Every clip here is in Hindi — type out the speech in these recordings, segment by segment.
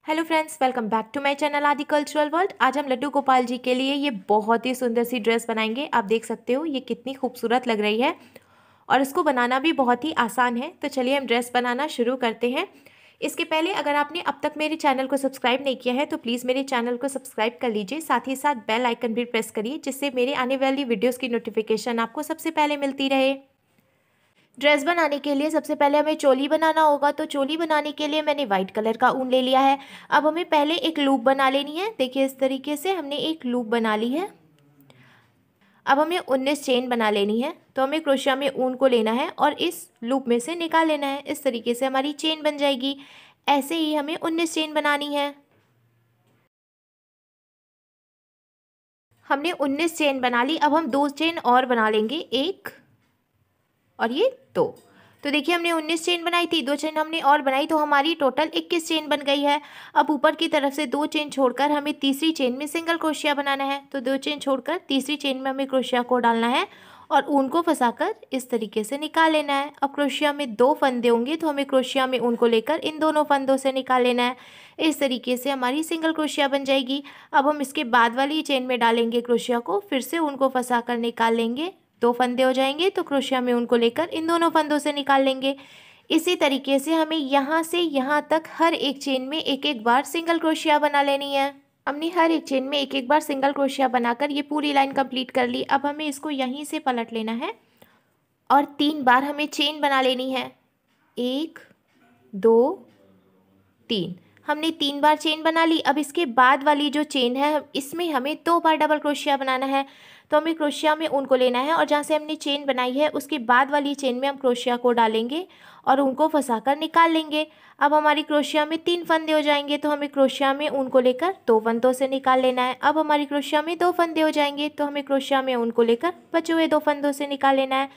Hello friends, welcome back to my channel Aadi cultural world. आज हम लड्डू गोपाल जी के लिए ये बहुत ही सुंदर सी ड्रेस बनाएंगे। आप देख सकते हो ये कितनी खूबसूरत लग रही है और इसको बनाना भी बहुत ही आसान है। तो चलिए हम ड्रेस बनाना शुरू करते हैं। इसके पहले अगर आपने अब तक मेरे चैनल को सब्सक्राइब नहीं किया है तो प्लीज़ मेरे चैनल को सब्सक्राइब कर लीजिए, साथ ही साथ बेल आइकन भी प्रेस करिए जिससे मेरे आने वाली वीडियोज़ की नोटिफिकेशन आपको सबसे पहले मिलती रहे। ड्रेस बनाने के लिए सबसे पहले हमें चोली बनाना होगा। तो चोली बनाने के लिए मैंने वाइट कलर का ऊन ले लिया है। अब हमें पहले एक लूप बना लेनी है। देखिए इस तरीके से हमने एक लूप बना ली है। अब हमें 19 चेन बना लेनी है। तो हमें क्रोशिया में ऊन को लेना है और इस लूप में से निकाल लेना है। इस तरीके से हमारी चेन बन जाएगी। ऐसे ही हमें 19 चेन बनानी है। हमने 19 चेन बना ली। अब हम 2 चेन और बना लेंगे, एक और ये दो। तो देखिए हमने 19 चेन बनाई थी, 2 चेन हमने और बनाई तो हमारी टोटल 21 चेन बन गई है। अब ऊपर की तरफ से 2 चेन छोड़कर हमें तीसरी चेन में सिंगल क्रोशिया बनाना है। तो 2 चेन छोड़कर तीसरी चेन में हमें क्रोशिया को डालना है और ऊन को फंसाकर इस तरीके से निकाल लेना है। अब क्रोशिया में 2 फंदे होंगे तो हमें क्रोशिया में ऊन को लेकर इन दोनों फंदों से निकाल लेना है। इस तरीके से हमारी सिंगल क्रोशिया बन जाएगी। अब हम इसके बाद वाली चेन में डालेंगे क्रोशिया को, फिर से ऊन को फंसाकर निकाल लेंगे। 2 फंदे हो जाएंगे तो क्रोशिया में ऊन को लेकर इन दोनों फंदों से निकाल लेंगे। इसी तरीके से हमें यहाँ से यहाँ तक हर एक चेन में एक एक बार सिंगल क्रोशिया बना लेनी है। हमने हर एक चेन में एक एक बार सिंगल क्रोशिया बनाकर ये पूरी लाइन कंप्लीट कर ली। अब हमें इसको यहीं से पलट लेना है और 3 बार हमें चेन बना लेनी है। 1 2 3। हमने 3 बार चेन बना ली। अब इसके बाद वाली जो चेन है इसमें हमें 2 बार डबल क्रोशिया बनाना है। तो हमें क्रोशिया में ऊन को लेना है और जहाँ से हमने चेन बनाई है उसके बाद वाली चेन में हम क्रोशिया को डालेंगे और ऊन को फंसाकर निकाल लेंगे। अब हमारी क्रोशिया में 3 फंदे हो जाएंगे तो हमें क्रोशिया में ऊन को लेकर 2 फंदों से निकाल लेना है। अब हमारी क्रोशिया में 2 फंदे हो जाएंगे तो हमें क्रोशिया में ऊन को लेकर बचे हुए 2 फंदों से निकाल लेना है।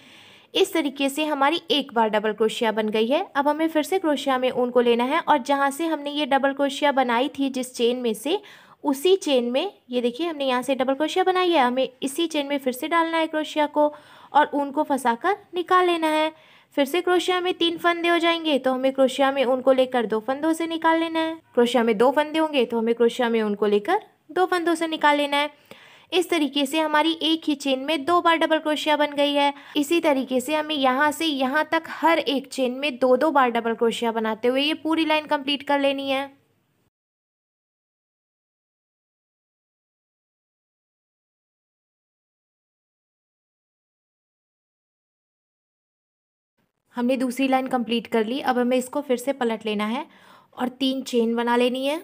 इस तरीके से हमारी एक बार डबल क्रोशिया बन गई है। अब हमें फिर से क्रोशिया में ऊन को लेना है और जहाँ से हमने ये डबल क्रोशिया बनाई थी जिस चेन में से, उसी चेन में ये देखिए हमने यहाँ से डबल क्रोशिया बनाई है, हमें इसी चेन में फिर से डालना है क्रोशिया को और ऊन को फंसाकर निकाल लेना है। फिर से क्रोशिया में 3 फंदे हो जाएंगे तो हमें क्रोशिया में ऊन को लेकर 2 फंदों से निकाल लेना है। क्रोशिया में 2 फंदे होंगे तो हमें क्रोशिया में ऊन को लेकर 2 फंदों से निकाल लेना है। इस तरीके से हमारी एक ही चेन में 2 बार डबल क्रोशिया बन गई है। इसी तरीके से हमें यहाँ से यहाँ तक हर एक चेन में 2-2 बार डबल क्रोशिया बनाते हुए ये पूरी लाइन कंप्लीट कर लेनी है। हमने दूसरी लाइन कंप्लीट कर ली। अब हमें इसको फिर से पलट लेना है और 3 चेन बना लेनी है।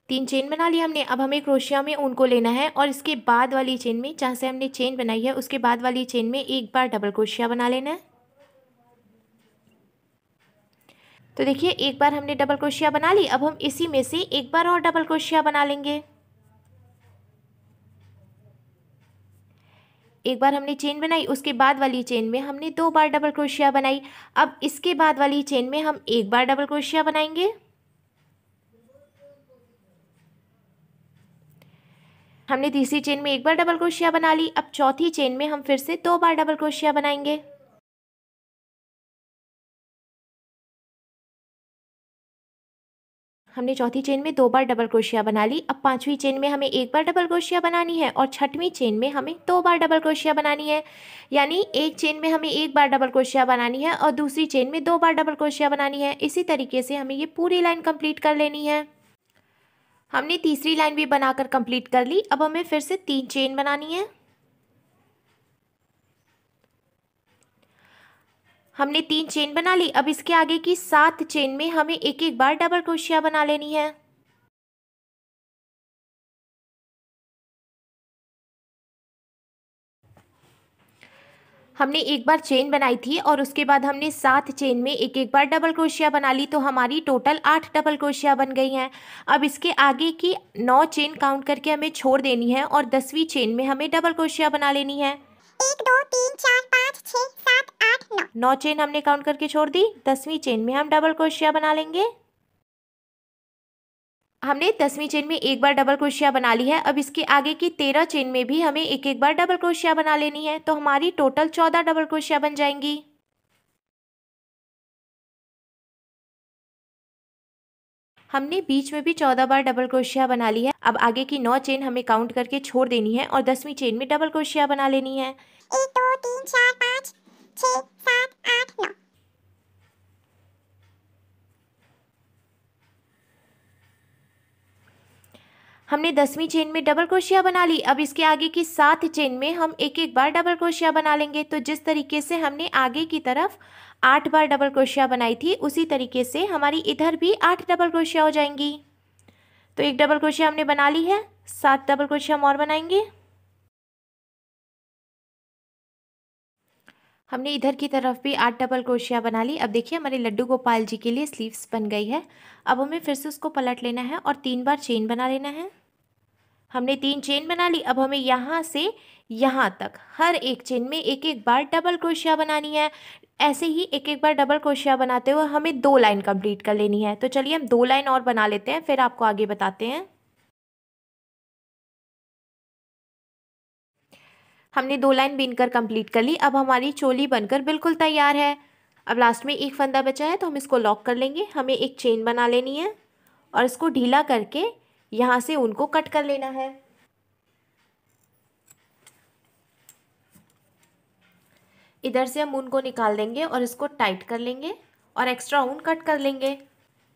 3 चेन बना ली हमने। अब हमें क्रोशिया में ऊन को लेना है और इसके बाद वाली चेन में, जहाँ से हमने चेन बनाई है उसके बाद वाली चेन में एक बार डबल क्रोशिया बना लेना है। तो देखिए एक बार हमने डबल क्रोशिया बना ली। अब हम इसी में से एक बार और डबल क्रोशिया बना लेंगे। एक बार हमने चेन बनाई, उसके बाद वाली चेन में हमने 2 बार डबल क्रोशिया बनाई। अब इसके बाद वाली चेन में हम एक बार डबल क्रोशिया बनाएंगे। हमने तीसरी चेन में एक बार डबल क्रोशिया बना ली। अब चौथी चेन में हम फिर से 2 बार डबल क्रोशिया बनाएंगे। हमने चौथी चेन में 2 बार डबल क्रोशिया बना ली। अब पांचवी चेन में हमें एक बार डबल क्रोशिया बनानी है और छठवीं चेन में हमें 2 बार डबल क्रोशिया बनानी है। यानी एक चेन में हमें एक बार डबल क्रोशिया बनानी है और दूसरी चेन में 2 बार डबल क्रोशिया बनानी है। इसी तरीके से हमें ये पूरी लाइन कंप्लीट कर लेनी है। हमने तीसरी लाइन भी बनाकर कंप्लीट कर ली। अब हमें फिर से 3 चेन बनानी है। हमने 3 चेन बना ली। अब इसके आगे की 7 चेन में हमें एक एक बार डबल क्रोशिया बना लेनी है। हमने एक बार चेन बनाई थी और उसके बाद हमने 7 चेन में एक एक बार डबल क्रोशिया बना ली तो हमारी टोटल 8 डबल क्रोशिया बन गई हैं। अब इसके आगे की 9 चेन काउंट करके हमें छोड़ देनी है और 10वीं चेन में हमें डबल क्रोशिया बना लेनी है। 1 2 3 4 5 6 7 8 9। 9 चेन हमने काउंट करके छोड़ दी। 10वीं चेन में हम डबल क्रोशिया बना लेंगे। हमने 10वीं चेन में एक बार डबल क्रोशिया बना ली है। अब इसके आगे की 13 चेन में भी हमें एक एक बार डबल क्रोशिया बना लेनी है तो हमारी टोटल 14 डबल क्रोशिया बन जाएंगी। हमने बीच में भी 14 बार डबल क्रोशिया बना ली है। अब आगे की 9 चेन हमें काउंट करके छोड़ देनी है और 10वीं चेन में डबल क्रोशिया बना लेनी है। 1 2 3 4 5 6 7 8 9। हमने 10वीं चेन में डबल क्रोशिया बना ली। अब इसके आगे की 7 चेन में हम एक एक बार डबल क्रोशिया बना लेंगे। तो जिस तरीके से हमने आगे की तरफ 8 बार डबल क्रोशिया बनाई थी, उसी तरीके से हमारी इधर भी 8 डबल क्रोशिया हो जाएंगी। तो एक डबल क्रोशिया हमने बना ली है, 7 डबल क्रोशिया हम और बनाएंगे। हमने इधर की तरफ भी 8 डबल क्रोशिया बना ली। अब देखिए हमारे लड्डू गोपाल जी के लिए स्लीव्स बन गई है। अब हमें फिर से उसको पलट लेना है और 3 बार चेन बना लेना है। हमने 3 चेन बना ली। अब हमें यहाँ से यहाँ तक हर एक चेन में एक एक बार डबल क्रोशिया बनानी है। ऐसे ही एक एक बार डबल क्रोशिया बनाते हुए हमें 2 लाइन कंप्लीट कर लेनी है। तो चलिए हम 2 लाइन और बना लेते हैं, फिर आपको आगे बताते हैं। हमने 2 लाइन बीनकर कंप्लीट कर ली। अब हमारी चोली बनकर बिल्कुल तैयार है। अब लास्ट में एक फंदा बचा है तो हम इसको लॉक कर लेंगे। हमें एक चेन बना लेनी है और इसको ढीला करके यहाँ से ऊन को कट कर लेना है। इधर से हम ऊन को निकाल देंगे और इसको टाइट कर लेंगे और एक्स्ट्रा ऊन कट कर लेंगे।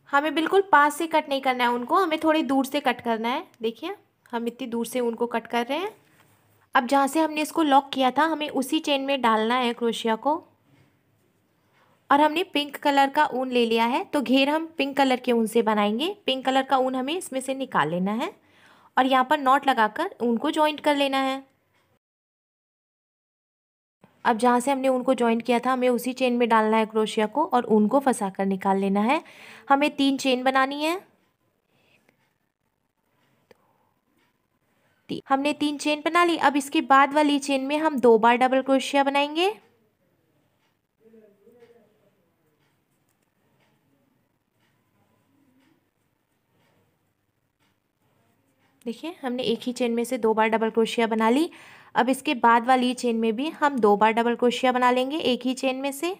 हमें बिल्कुल पास से कट नहीं करना है ऊन को, हमें थोड़ी दूर से कट करना है। देखिए हम इतनी दूर से ऊन को कट कर रहे हैं। अब जहाँ से हमने इसको लॉक किया था, हमें उसी चेन में डालना है क्रोशिया को। और हमने पिंक कलर का ऊन ले लिया है, तो घेर हम पिंक कलर के ऊन से बनाएंगे। पिंक कलर का ऊन हमें इसमें से निकाल लेना है और यहाँ पर नॉट लगाकर ऊन को जॉइंट कर लेना है। अब जहाँ से हमने ऊन को जॉइंट किया था, हमें उसी चेन में डालना है क्रोशिया को और ऊन को फंसा कर निकाल लेना है। हमें 3 चेन बनानी है। हमने 3 चेन बना ली। अब इसके बाद वाली चेन में हम 2 बार डबल क्रोशिया बनाएंगे। देखिए हमने एक ही चेन में से 2 बार डबल क्रोशिया बना ली। अब इसके बाद वाली चेन में भी हम 2 बार डबल क्रोशिया बना लेंगे एक ही चेन में से।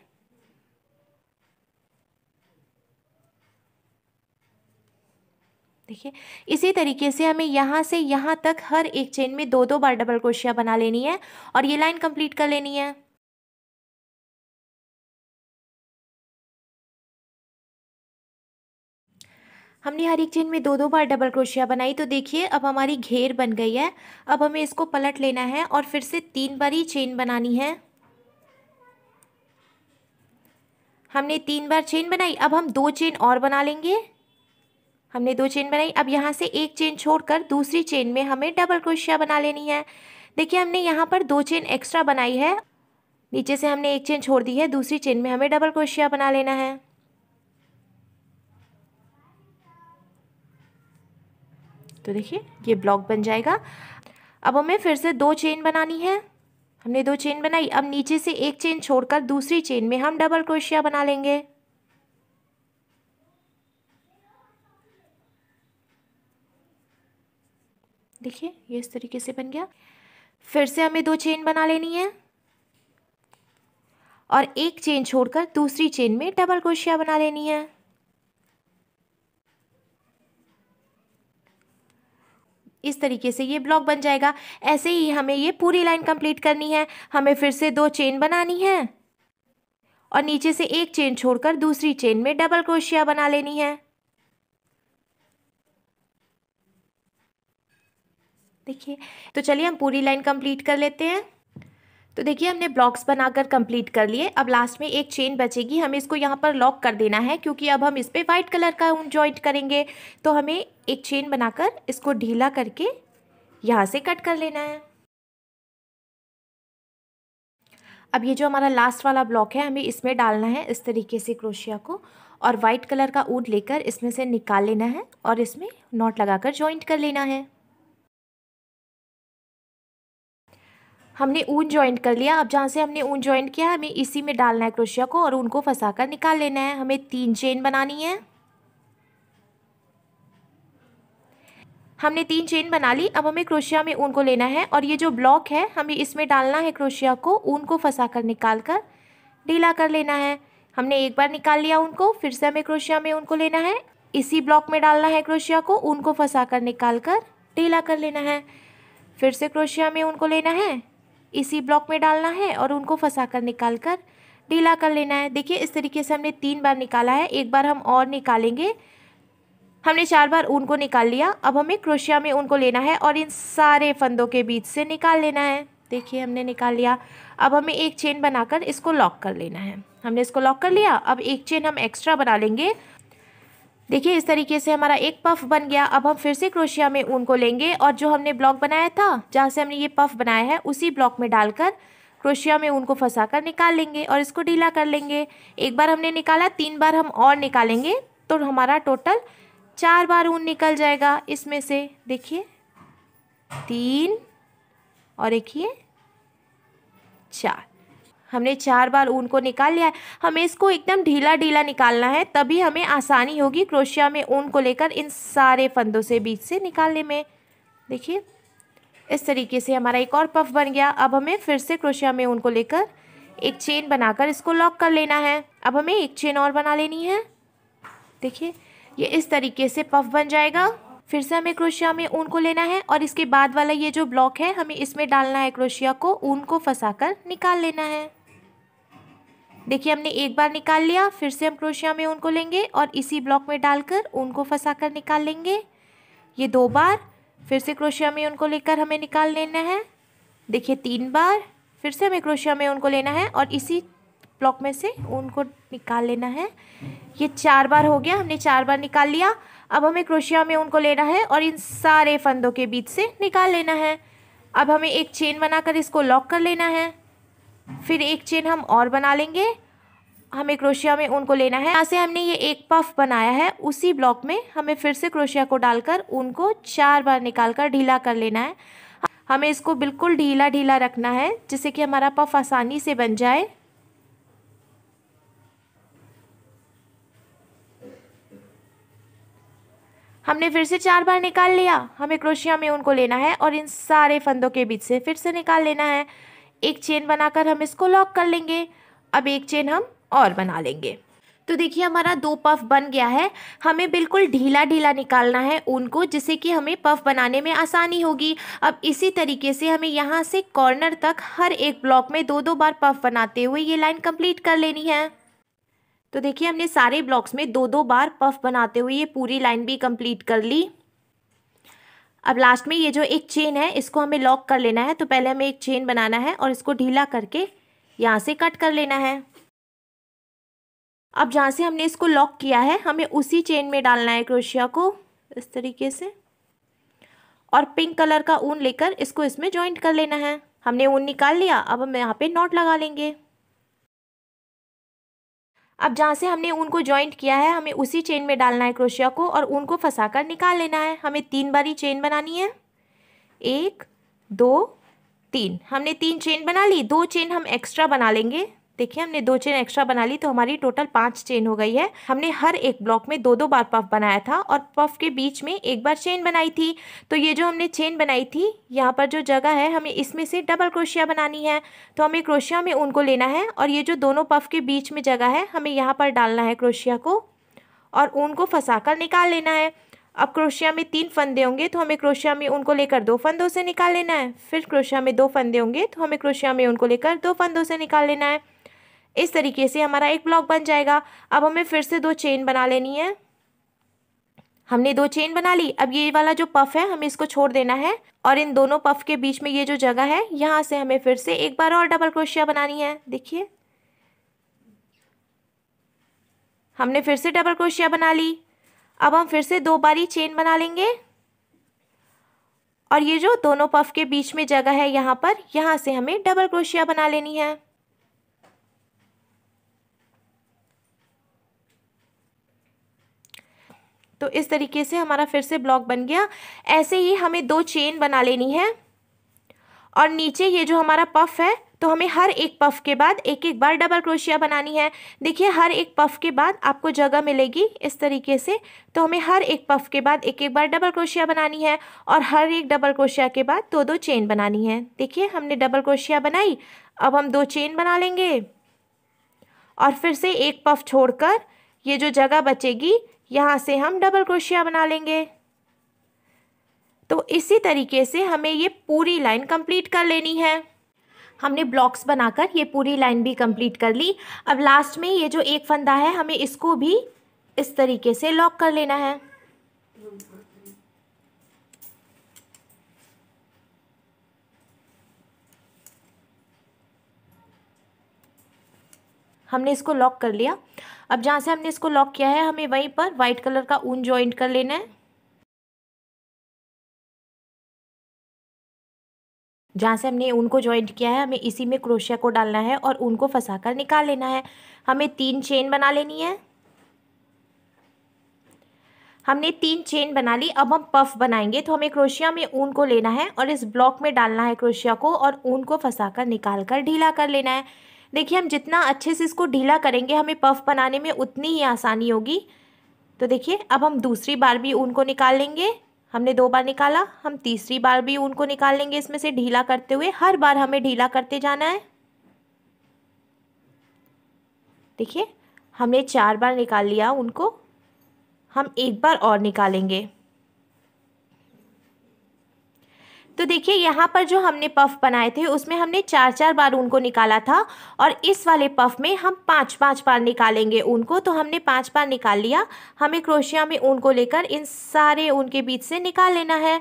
देखिए इसी तरीके से हमें यहाँ से यहाँ तक हर एक चेन में 2-2 बार डबल क्रोशिया बना लेनी है और ये लाइन कंप्लीट कर लेनी है। हमने हर एक चेन में 2-2 बार डबल क्रोशिया बनाई। तो देखिए अब हमारी घेर बन गई है। अब हमें इसको पलट लेना है और फिर से 3 बार ही चेन बनानी है। हमने 3 बार चेन बनाई। अब हम 2 चेन और बना लेंगे। हमने 2 चेन बनाई। अब यहाँ से एक चेन छोड़कर दूसरी चेन में हमें डबल क्रोशिया बना लेनी है। देखिए हमने यहाँ पर 2 चेन एक्स्ट्रा बनाई है। नीचे से हमने एक चेन छोड़ दी है, दूसरी चेन में हमें डबल क्रोशिया बना लेना है। तो देखिए ये ब्लॉक बन जाएगा। अब हमें फिर से 2 चेन बनानी है। हमने 2 चेन बनाई। अब नीचे से एक चेन छोड़कर दूसरी चेन में हम डबल क्रोशिया बना लेंगे। देखिए ये इस तरीके से बन गया। फिर से हमें 2 चेन बना लेनी है और एक चेन छोड़कर दूसरी चेन में डबल क्रोशिया बना लेनी है। इस तरीके से ये ब्लॉक बन जाएगा। ऐसे ही हमें ये पूरी लाइन कंप्लीट करनी है। हमें फिर से 2 चेन बनानी है और नीचे से एक चेन छोड़कर दूसरी चेन में डबल क्रोशिया बना लेनी है। देखिए तो चलिए हम पूरी लाइन कंप्लीट कर लेते हैं। तो देखिए हमने ब्लॉक्स बनाकर कंप्लीट कर लिए। अब लास्ट में एक चेन बचेगी, हमें इसको यहाँ पर लॉक कर देना है क्योंकि अब हम इस पर वाइट कलर का ऊन जॉइंट करेंगे। तो हमें एक चेन बनाकर इसको ढीला करके यहाँ से कट कर लेना है। अब ये जो हमारा लास्ट वाला ब्लॉक है, हमें इसमें डालना है इस तरीके से क्रोशिया को और वाइट कलर का ऊन लेकर इसमें से निकाल लेना है और इसमें नॉट लगाकर जॉइंट कर लेना है। हमने ऊन जॉइंट कर लिया। अब जहाँ से हमने ऊन जॉइंट किया, हमें इसी में डालना है क्रोशिया को और ऊन को फंसाकर निकाल लेना है। हमें 3 चेन बनानी है। हमने 3 चेन बना ली। अब हमें क्रोशिया में ऊन को लेना है और ये जो ब्लॉक है, हमें इसमें डालना है क्रोशिया को, ऊन को फंसाकर निकाल कर ढीला कर लेना है। हमने एक बार निकाल लिया ऊन को, फिर से हमें क्रोशिया में ऊन को लेना है इसी ब्लॉक में डालना है क्रोशिया को, ऊन को फंसा कर निकाल कर ढीला कर लेना है। फिर से क्रोशिया में ऊन को लेना है, इसी ब्लॉक में डालना है और ऊन को फंसा कर निकाल कर ढीला कर लेना है। देखिए इस तरीके से हमने 3 बार निकाला है, एक बार हम और निकालेंगे। हमने 4 बार ऊन को निकाल लिया। अब हमें क्रोशिया में ऊन को लेना है और इन सारे फंदों के बीच से निकाल लेना है। देखिए हमने निकाल लिया। अब हमें एक चेन बनाकर इसको लॉक कर लेना है। हमने इसको लॉक कर लिया। अब एक चेन हम एक्स्ट्रा बना लेंगे। देखिए इस तरीके से हमारा एक पफ बन गया। अब हम फिर से क्रोशिया में ऊन को लेंगे और जो हमने ब्लॉक बनाया था, जहाँ से हमने ये पफ बनाया है, उसी ब्लॉक में डालकर क्रोशिया में ऊन को फंसा कर निकाल लेंगे और इसको ढीला कर लेंगे। एक बार हमने निकाला, 3 बार हम और निकालेंगे तो हमारा टोटल 4 बार ऊन निकल जाएगा इसमें से। देखिए 3 और एक ये 4, हमने 4 बार ऊन को निकाल लिया है। हमें इसको एकदम ढीला ढीला निकालना है, तभी हमें आसानी होगी क्रोशिया में ऊन को लेकर इन सारे फंदों से बीच से निकालने में। देखिए इस तरीके से हमारा एक और पफ बन गया। अब हमें फिर से क्रोशिया में ऊन को लेकर एक चेन बनाकर इसको लॉक कर लेना है। अब हमें एक चेन और बना लेनी है। देखिए ये इस तरीके से पफ बन जाएगा। फिर से हमें क्रोशिया में ऊन को लेना है और इसके बाद वाला ये जो ब्लॉक है, हमें इसमें डालना है क्रोशिया को, ऊन को फंसाकर निकाल लेना है। देखिए हमने एक बार निकाल लिया। फिर से हम क्रोशिया में ऊन को लेंगे और इसी ब्लॉक में डालकर ऊन को फंसाकर निकाल लेंगे। ये 2 बार। फिर से क्रोशिया में ऊन को लेकर हमें निकाल लेना है। देखिए 3 बार। फिर से हमें क्रोशिया में ऊन को लेना है और इसी ब्लॉक में से ऊन को निकाल लेना है। ये 4 बार हो गया, हमने 4 बार निकाल लिया। अब हमें क्रोशिया में ऊन को लेना है और इन सारे फंदों के बीच से निकाल लेना है। अब हमें एक चेन बनाकर इसको लॉक कर लेना है। फिर एक चेन हम और बना लेंगे। हमें क्रोशिया में ऊन को लेना है। यहाँ से हमने ये एक पफ बनाया है, उसी ब्लॉक में हमें फिर से क्रोशिया को डालकर ऊन को 4 बार निकालकर ढीला कर लेना है। हमें इसको बिल्कुल ढीला ढीला रखना है, जिससे कि हमारा पफ आसानी से बन जाए। हमने फिर से 4 बार निकाल लिया। हमें क्रोशिया में ऊन को लेना है और इन सारे फंदों के बीच से फिर से निकाल लेना है। एक चेन बनाकर हम इसको लॉक कर लेंगे। अब एक चेन हम और बना लेंगे। तो देखिए हमारा 2 पफ बन गया है। हमें बिल्कुल ढीला ढीला निकालना है ऊन को, जिससे कि हमें पफ बनाने में आसानी होगी। अब इसी तरीके से हमें यहाँ से कॉर्नर तक हर एक ब्लॉक में 2-2 बार पफ बनाते हुए ये लाइन कंप्लीट कर लेनी है। तो देखिए हमने सारे ब्लॉक्स में 2-2 बार पफ बनाते हुए ये पूरी लाइन भी कंप्लीट कर ली। अब लास्ट में ये जो एक चेन है, इसको हमें लॉक कर लेना है। तो पहले हमें एक चेन बनाना है और इसको ढीला करके यहाँ से कट कर लेना है। अब जहाँ से हमने इसको लॉक किया है, हमें उसी चेन में डालना है क्रोशिया को इस तरीके से, और पिंक कलर का ऊन लेकर इसको इसमें जॉइंट कर लेना है। हमने ऊन निकाल लिया। अब हम यहाँ पे नॉट लगा लेंगे। अब जहाँ से हमने ऊन को जॉइंट किया है, हमें उसी चेन में डालना है क्रोशिया को और ऊन को फंसाकर निकाल लेना है। हमें 3 बारी चेन बनानी है। 1 2 3। हमने 3 चेन बना ली। 2 चेन हम एक्स्ट्रा बना लेंगे। देखिए हमने 2 चेन एक्स्ट्रा बना ली, तो हमारी टोटल 5 चेन हो गई है। हमने हर एक ब्लॉक में 2-2 बार पफ बनाया था और पफ के बीच में एक बार चेन बनाई थी। तो ये जो हमने चेन बनाई थी, यहाँ पर जो जगह है, हमें इसमें से डबल क्रोशिया बनानी है। तो हमें क्रोशिया में ऊन को लेना है और ये जो दोनों पफ के बीच में जगह है, हमें यहाँ पर डालना है क्रोशिया को और ऊन को फंसाकर निकाल लेना है। अब क्रोशिया में 3 फंदे होंगे, तो हमें क्रोशिया में ऊन को लेकर 2 फंदों से निकाल लेना है। फिर क्रोशिया में 2 फंदे होंगे, तो हमें क्रोशिया में ऊन को लेकर 2 फंदों से निकाल लेना है। इस तरीके से हमारा एक ब्लॉक बन जाएगा। अब हमें फिर से 2 चेन बना लेनी है। हमने 2 चेन बना ली। अब ये वाला जो पफ है, हमें इसको छोड़ देना है और इन दोनों पफ के बीच में ये जो जगह है, यहाँ से हमें फिर से एक बार और डबल क्रोशिया बनानी है। देखिए हमने फिर से डबल क्रोशिया बना ली। अब हम फिर से 2 बारी चेन बना लेंगे और ये जो दोनों पफ के बीच में जगह है, यहाँ पर, यहाँ से हमें डबल क्रोशिया बना लेनी है। तो इस तरीके से हमारा फिर से ब्लॉक बन गया। ऐसे ही हमें 2 चेन बना लेनी है और नीचे ये जो हमारा पफ है, तो हमें हर एक पफ के बाद एक एक बार डबल क्रोशिया बनानी है। देखिए हर एक पफ के बाद आपको जगह मिलेगी इस तरीके से। तो हमें हर एक पफ के बाद एक एक बार डबल क्रोशिया बनानी है और हर एक डबल क्रोशिया के बाद 2-2 चेन बनानी है। देखिए हमने डबल क्रोशिया बनाई। अब हम 2 चेन बना लेंगे और फिर से एक पफ छोड़कर ये जो जगह बचेगी, यहाँ से हम डबल क्रोशिया बना लेंगे। तो इसी तरीके से हमें ये पूरी लाइन कंप्लीट कर लेनी है। हमने ब्लॉक्स बनाकर ये पूरी लाइन भी कंप्लीट कर ली। अब लास्ट में ये जो एक फंदा है हमें इसको भी इस तरीके से लॉक कर लेना है। हमने इसको लॉक कर लिया। अब जहाँ से हमने इसको लॉक किया है हमें वहीं पर वाइट कलर का ऊन जॉइंट कर लेना है। जहाँ से हमने ऊन को जॉइंट किया है हमें इसी में क्रोशिया को डालना है और ऊन को फंसाकर निकाल लेना है। हमें 3 चेन बना लेनी है। हमने 3 चेन बना ली। अब हम पफ बनाएंगे तो हमें क्रोशिया में ऊन को लेना है और इस ब्लॉक में डालना है क्रोशिया को और ऊन को फंसाकर निकाल कर ढीला कर लेना है। देखिए हम जितना अच्छे से इसको ढीला करेंगे हमें पफ बनाने में उतनी ही आसानी होगी। तो देखिए अब हम दूसरी बार भी ऊन को निकाल लेंगे। हमने 2 बार निकाला, हम तीसरी बार भी ऊन को निकाल लेंगे इसमें से ढीला करते हुए। हर बार हमें ढीला करते जाना है। देखिए हमने 4 बार निकाल लिया ऊन को, हम एक बार और निकालेंगे। तो देखिए यहाँ पर जो हमने पफ बनाए थे उसमें हमने 4-4 बार ऊन को निकाला था और इस वाले पफ में हम 5-5 बार निकालेंगे ऊन को। तो हमने 5 बार निकाल लिया। हमें क्रोशिया में ऊन को लेकर इन सारे ऊन के बीच से निकाल लेना है।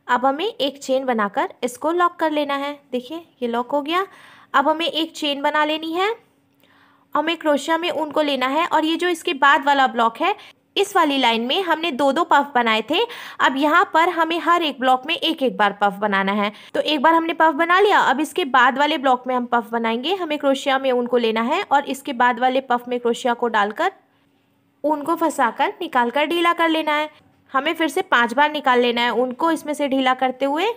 अब हमें एक चेन बनाकर इसको लॉक कर लेना है। देखिए ये लॉक हो गया। अब हमें एक चेन बना लेनी है। हमें क्रोशिया में ऊन को लेना है और ये जो इसके बाद वाला ब्लॉक है इस वाली लाइन में हमने 2-2 पफ बनाए थे। अब यहाँ पर हमें हर एक ब्लॉक में एक एक बार पफ बनाना है। तो एक बार हमने पफ बना लिया। अब इसके बाद वाले ब्लॉक में हम पफ बनाएंगे। हमें क्रोशिया में ऊन को लेना है और इसके बाद वाले पफ में क्रोशिया को डालकर ऊन को फंसाकर निकाल कर ढीला कर लेना है। हमें फिर से 5 बार निकाल लेना है ऊन को इसमें से ढीला करते हुए।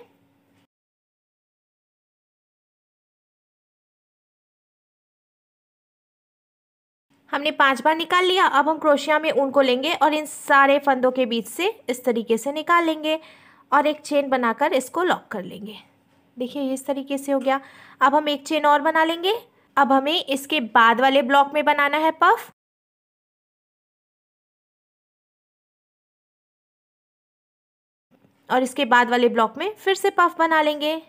हमने 5 बार निकाल लिया। अब हम क्रोशिया में ऊन को लेंगे और इन सारे फंदों के बीच से इस तरीके से निकाल लेंगे और एक चेन बनाकर इसको लॉक कर लेंगे। देखिए ये इस तरीके से हो गया। अब हम एक चेन और बना लेंगे। अब हमें इसके बाद वाले ब्लॉक में बनाना है पफ। और इसके बाद वाले ब्लॉक में फिर से पफ बना लेंगे।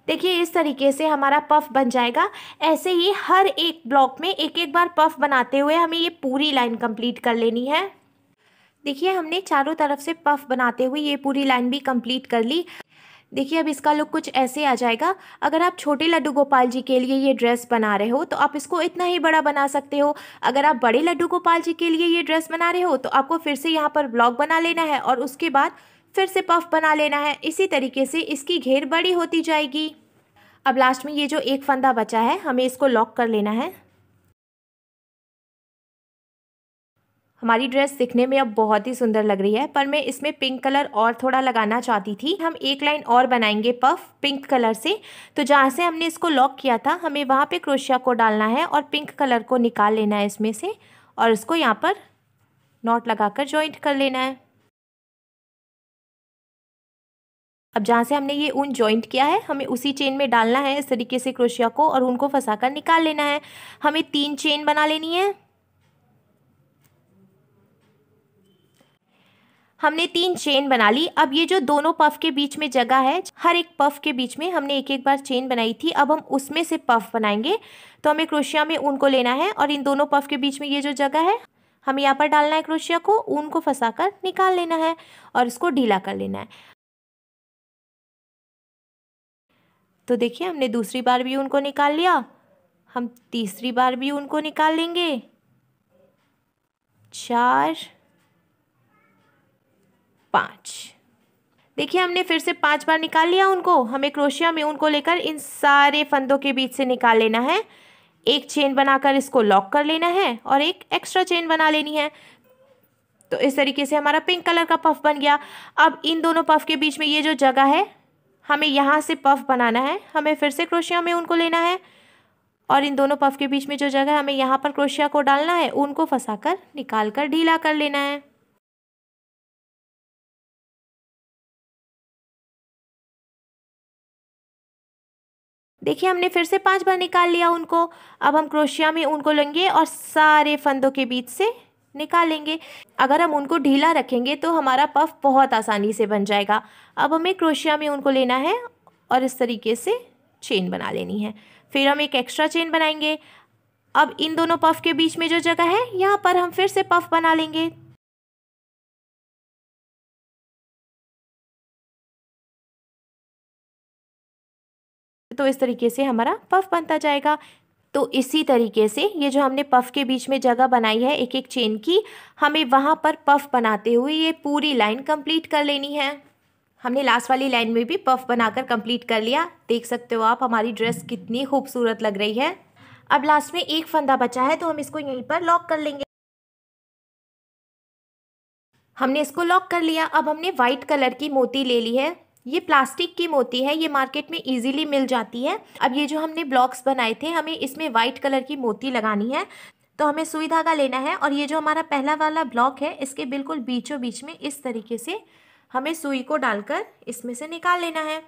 देखिए इस तरीके से हमारा पफ बन जाएगा। ऐसे ही हर एक ब्लॉक में एक एक बार पफ बनाते हुए हमें ये पूरी लाइन कंप्लीट कर लेनी है। देखिए हमने चारों तरफ से पफ बनाते हुए ये पूरी लाइन भी कंप्लीट कर ली। देखिए अब इसका लुक कुछ ऐसे आ जाएगा। अगर आप छोटे लड्डू गोपाल जी के लिए ये ड्रेस बना रहे हो तो आप इसको इतना ही बड़ा बना सकते हो। अगर आप बड़े लड्डू गोपाल जी के लिए ये ड्रेस बना रहे हो तो आपको फिर से यहाँ पर ब्लॉक बना लेना है और उसके बाद फिर से पफ बना लेना है। इसी तरीके से इसकी घेर बड़ी होती जाएगी। अब लास्ट में ये जो एक फंदा बचा है हमें इसको लॉक कर लेना है। हमारी ड्रेस दिखने में अब बहुत ही सुंदर लग रही है, पर मैं इसमें पिंक कलर और थोड़ा लगाना चाहती थी। हम एक लाइन और बनाएंगे पफ पिंक कलर से। तो जहाँ से हमने इसको लॉक किया था हमें वहाँ पे क्रोशिया को डालना है और पिंक कलर को निकाल लेना है इसमें से और इसको यहाँ पर नॉट लगाकर जॉइंट कर लेना है। अब जहाँ से हमने ये ऊन जॉइंट किया है हमें उसी चेन में डालना है इस तरीके से क्रोशिया को और ऊन को फंसाकर निकाल लेना है। हमें 3 चेन बना लेनी है। हमने 3 चेन बना ली। अब ये जो दोनों पफ के बीच में जगह है हर एक पफ के बीच में हमने एक एक बार चेन बनाई थी। अब हम उसमें से पफ बनाएंगे। तो हमें क्रोशिया में ऊन को लेना है और इन दोनों पफ के बीच में ये जो जगह है हमें यहाँ पर डालना है क्रोशिया को, ऊन को फंसाकर निकाल लेना है और इसको ढीला कर लेना है। तो देखिए हमने दूसरी बार भी ऊन को निकाल लिया। हम तीसरी बार भी ऊन को निकाल लेंगे। 4 5। देखिए हमने फिर से 5 बार निकाल लिया उनको। हमें क्रोशिया में उनको लेकर इन सारे फंदों के बीच से निकाल लेना है। एक चेन बनाकर इसको लॉक कर लेना है और एक एक्स्ट्रा चेन बना लेनी है। तो इस तरीके से हमारा पिंक कलर का पफ बन गया। अब इन दोनों पफ के बीच में ये जो जगह है हमें यहाँ से पफ बनाना है। हमें फिर से क्रोशिया में उनको लेना है और इन दोनों पफ के बीच में जो जगह है हमें यहाँ पर क्रोशिया को डालना है, ऊन को फंसाकर निकाल कर ढीला कर लेना है। देखिए हमने फिर से 5 बार निकाल लिया उनको। अब हम क्रोशिया में ऊन को लेंगे और सारे फंदों के बीच से निकालेंगे। अगर हम उनको ढीला रखेंगे तो हमारा पफ बहुत आसानी से बन जाएगा। अब हमें क्रोशिया में उनको लेना है और इस तरीके से चेन बना लेनी है। फिर हम एक एक्स्ट्रा चेन बनाएंगे। अब इन दोनों पफ के बीच में जो जगह है यहाँ पर हम फिर से पफ बना लेंगे। तो इस तरीके से हमारा पफ बनता जाएगा। तो इसी तरीके से ये जो हमने पफ के बीच में जगह बनाई है एक एक चेन की, हमें वहाँ पर पफ बनाते हुए ये पूरी लाइन कंप्लीट कर लेनी है। हमने लास्ट वाली लाइन में भी पफ बनाकर कंप्लीट कर लिया। देख सकते हो आप हमारी ड्रेस कितनी खूबसूरत लग रही है। अब लास्ट में एक फंदा बचा है तो हम इसको यहीं पर लॉक कर लेंगे। हमने इसको लॉक कर लिया। अब हमने वाइट कलर की मोती ले ली है। ये प्लास्टिक की मोती है, ये मार्केट में इजीली मिल जाती है। अब ये जो हमने ब्लॉक्स बनाए थे हमें इसमें वाइट कलर की मोती लगानी है। तो हमें सुई धागा लेना है और ये जो हमारा पहला वाला ब्लॉक है इसके बिल्कुल बीचों बीच में इस तरीके से हमें सुई को डालकर इसमें से निकाल लेना है।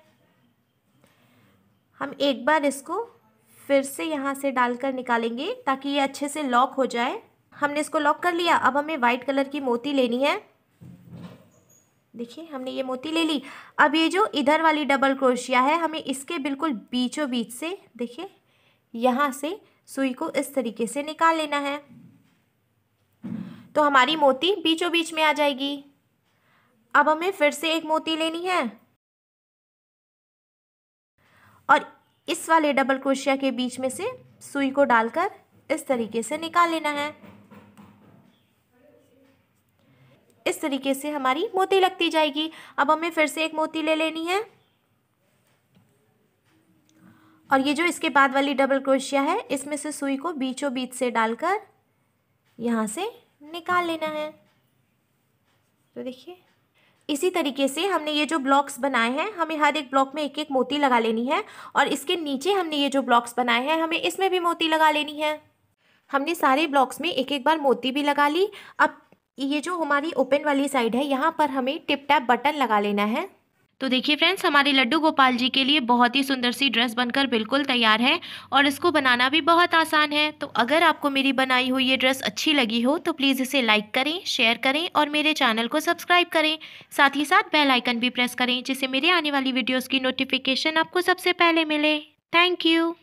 हम एक बार इसको फिर से यहाँ से डालकर निकालेंगे ताकि ये अच्छे से लॉक हो जाए। हमने इसको लॉक कर लिया। अब हमें वाइट कलर की मोती लेनी है। देखिए हमने ये मोती ले ली। अब ये जो इधर वाली डबल क्रोशिया है हमें इसके बिल्कुल बीचों बीच से देखिए यहाँ से सुई को इस तरीके से निकाल लेना है। तो हमारी मोती बीचों बीच में आ जाएगी। अब हमें फिर से एक मोती लेनी है और इस वाले डबल क्रोशिया के बीच में से सुई को डालकर इस तरीके से निकाल लेना है। इस तरीके से हमारी मोती लगती जाएगी। अब हमें फिर से एक मोती ले लेनी है और ये जो इसके बाद वाली डबल क्रोशिया है इसमें से सुई को बीचों बीच से डालकर यहाँ से निकाल लेना है। तो देखिए इसी तरीके से हमने ये जो ब्लॉक्स बनाए हैं हमें हर एक ब्लॉक में एक एक मोती लगा लेनी है और इसके नीचे हमने ये जो ब्लॉक्स बनाए हैं हमें इसमें भी मोती लगा लेनी है। हमने सारे ब्लॉक्स में एक एक बार मोती भी लगा ली। अब ये जो हमारी ओपन वाली साइड है यहाँ पर हमें टिप टैप बटन लगा लेना है। तो देखिए फ्रेंड्स हमारे लड्डू गोपाल जी के लिए बहुत ही सुंदर सी ड्रेस बनकर बिल्कुल तैयार है और इसको बनाना भी बहुत आसान है। तो अगर आपको मेरी बनाई हुई ये ड्रेस अच्छी लगी हो तो प्लीज़ इसे लाइक करें, शेयर करें और मेरे चैनल को सब्सक्राइब करें। साथ ही साथ बेल आइकन भी प्रेस करें जिससे मेरे आने वाली वीडियोज़ की नोटिफिकेशन आपको सबसे पहले मिले। Thank you.